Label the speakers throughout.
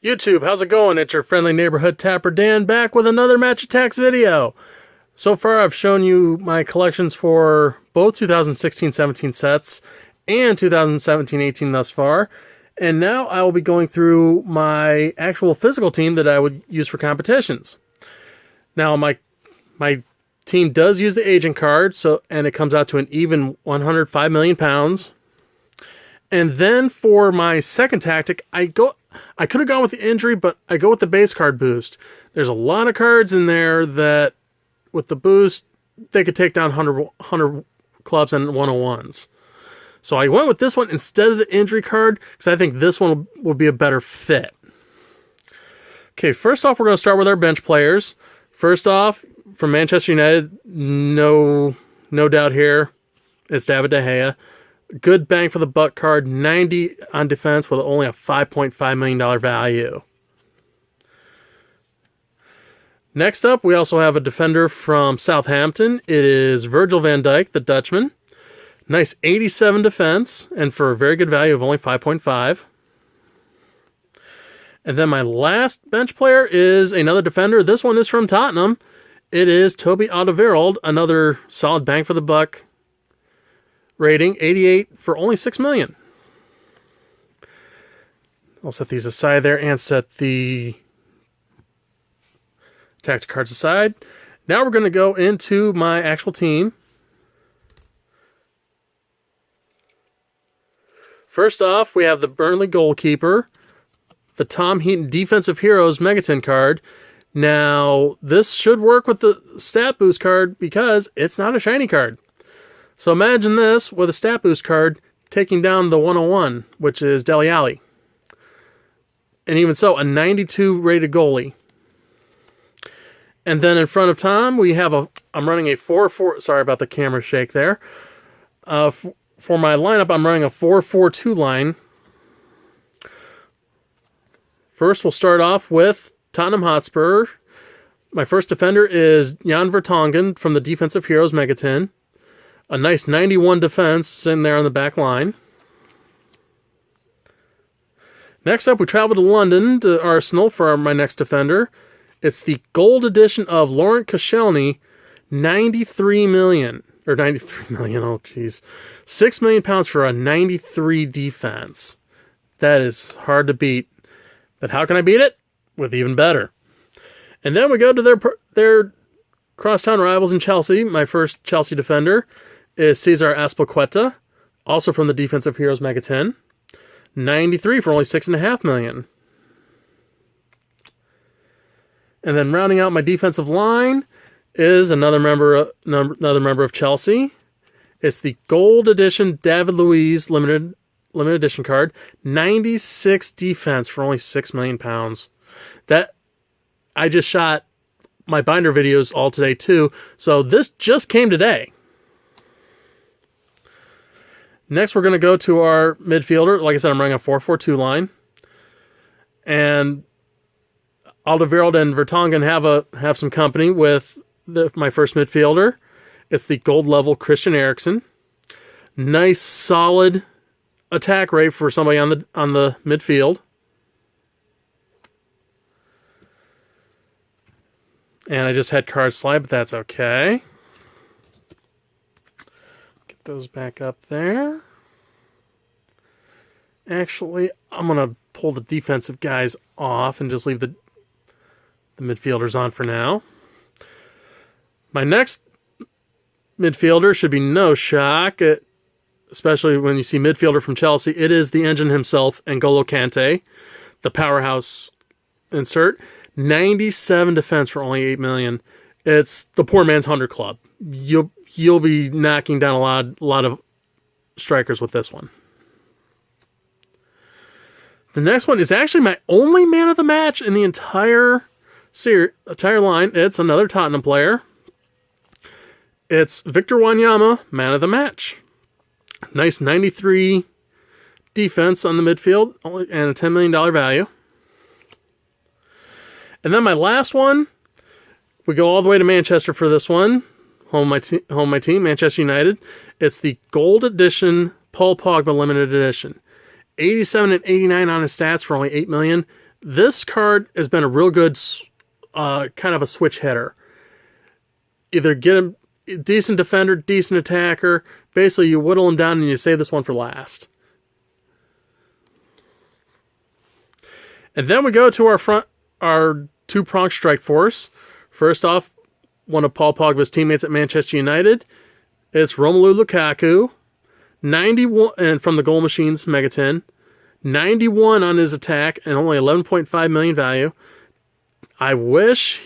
Speaker 1: YouTube, how's it going? It's your friendly neighborhood tapper Dan back with another Match Attax video. So far I've shown you my collections for both 2016-17 sets and 2017-18 thus far. And now I will be going through my actual physical team that I would use for competitions. Now my team does use the agent card, and it comes out to an even 105 million pounds. And then for my second tactic, I could have gone with the injury, but I go with the base card boost. There's a lot of cards in there that, with the boost, they could take down 100 clubs and 101s. So I went with this one instead of the injury card, because I think this one will be a better fit. Okay, first off, we're going to start with our bench players. First off, from Manchester United, no doubt here, it's David De Gea. Good bang for the buck card, 90 on defense with only a $5.5 million value. Next up, we also have a defender from Southampton. It is Virgil van Dijk, the Dutchman. Nice 87 defense, and for a very good value of only 5.5. And then my last bench player is another defender. This one is from Tottenham. It is Toby Alderweireld, another solid bang for the buck rating, 88 for only $6 million. I'll set these aside there and set the tactic cards aside. Now we're going to go into my actual team. First off, we have the Burnley goalkeeper, the Tom Heaton Defensive Heroes Megatin card. Now, this should work with the Stat Boost card because it's not a shiny card. So imagine this with a Stat Boost card taking down the 101, which is Dele Alli. And even so, a 92 rated goalie. And then in front of Tom, we have I'm running a 4-4, sorry about the camera shake there. For my lineup, I'm running a 4-4-2 line. First, we'll start off with Tottenham Hotspur. My first defender is Jan Vertonghen from the Defensive Heroes Megatin. A nice 91 defense in there on the back line. Next up, we travel to London to Arsenal for my next defender. It's the gold edition of Laurent Koscielny, 93 million. Or 93 million, oh jeez. 6 million pounds for a 93 defense. That is hard to beat. But how can I beat it? With even better. And then we go to their crosstown rivals in Chelsea. My first Chelsea defender is Cesar Azpilicueta, also from the Defensive Heroes Megatin. 93 for only $6.5 million. And then rounding out my defensive line is another member of Chelsea. It's the gold edition David Luiz limited edition card. 96 defense for only 6 million pounds. That I just shot my binder videos all today too, so this just came today. Next, we're going to go to our midfielder. Like I said, I'm running a 4-4-2 line. And Alderweireld and Vertonghen have some company with my first midfielder. It's the gold level Christian Eriksen. Nice, solid attack rate for somebody on the midfield. And I just had cards slide, but that's okay. Get those back up there. Actually, I'm going to pull the defensive guys off and just leave the midfielders on for now. My next midfielder should be no shock, especially when you see midfielder from Chelsea. It is the engine himself, N'Golo Kante, the powerhouse insert. 97 defense for only 8 million. It's the poor man's 100 club. You'll be knocking down a lot of strikers with this one. The next one is actually my only man of the match in the entire line. It's another Tottenham player. It's Victor Wanyama, man of the match. Nice 93 defense on the midfield and a $10 million value. And then my last one, we go all the way to Manchester for this one. Home my team, Manchester United. It's the gold edition Paul Pogba limited edition. 87 and 89 on his stats for only $8 million. This card has been a real good kind of a switch hitter. Either get him decent defender, decent attacker. Basically, you whittle him down and you save this one for last. And then we go to our two-pronged strike force. First off, one of Paul Pogba's teammates at Manchester United. It's Romelu Lukaku, 91, and from the Goal Machines Megatin, 91 on his attack and only 11.5 million value. I wish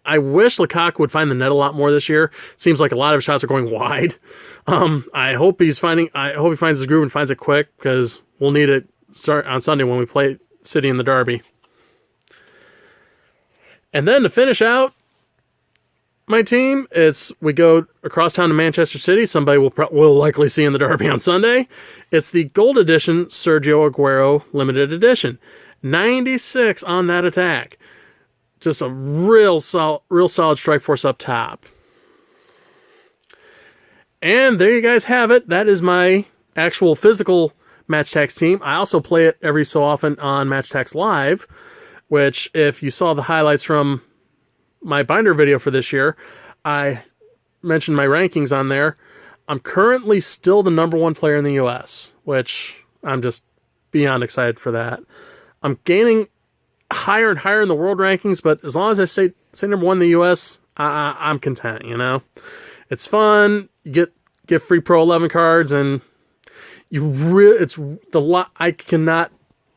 Speaker 1: I wish Lukaku would find the net a lot more this year. Seems like a lot of shots are going wide. I hope he finds his groove and finds it quick, because we'll need it start on Sunday when we play City in the Derby. And then to finish out my team, we go across town to Manchester City. Somebody will likely see in the Derby on Sunday. It's the Gold Edition Sergio Aguero Limited Edition. 96 on that attack. Just a real solid strike force up top. And there you guys have it. That is my actual physical Match Attax team. I also play it every so often on Match Attax Live, which, if you saw the highlights from my binder video for this year, I mentioned my rankings on there. I'm currently still the #1 player in the US, which I'm just beyond excited for that. I'm gaining higher and higher in the world rankings, but as long as I say #1 in the US, I'm content, you know? It's fun. You get free Pro 11 cards, and I cannot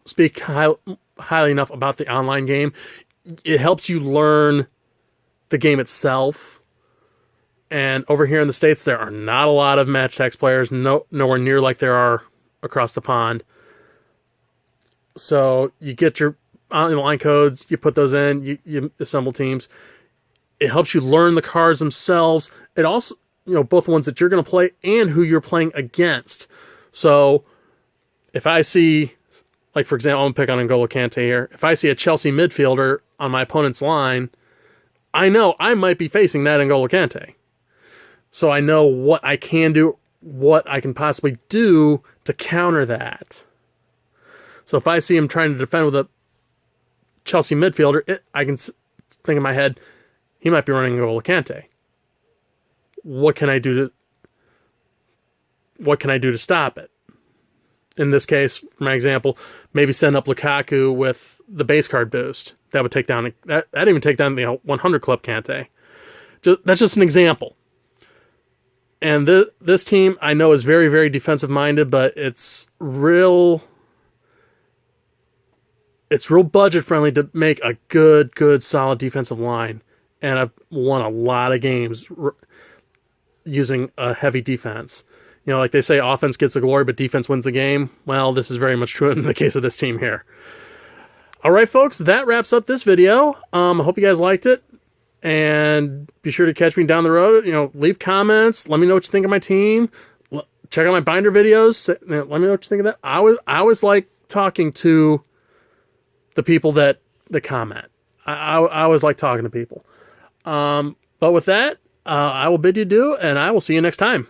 Speaker 1: speak highly enough about the online game. It helps you learn the game itself. And over here in the States, there are not a lot of Match Attax players, nowhere near like there are across the pond. So you get your online codes, you put those in, you assemble teams. It helps you learn the cards themselves. It also, both the ones that you're going to play and who you're playing against. So if I see, like, for example, I'm going to pick on N'Golo Kante here. If I see a Chelsea midfielder on my opponent's line, I know I might be facing that N'Golo Kante. So I know what I can do, what I can possibly do to counter that. So if I see him trying to defend with a Chelsea midfielder, I can think in my head, he might be running N'Golo Kante. What can I do to stop it? In this case, for my example, maybe send up Lukaku with the base card boost. That would take down that'd even take down the 100 club Kante. That's just an example. And this team I know is very, very defensive minded, but it's real budget friendly to make a good solid defensive line. And I've won a lot of games using a heavy defense. Like they say, offense gets the glory, but defense wins the game. Well, this is very much true in the case of this team here. All right, folks, that wraps up this video. I hope you guys liked it. And be sure to catch me down the road. Leave comments. Let me know what you think of my team. Check out my binder videos. Let me know what you think of that. I always like talking to the people that comment. I always like talking to people. But with that, I will bid you adieu, and I will see you next time.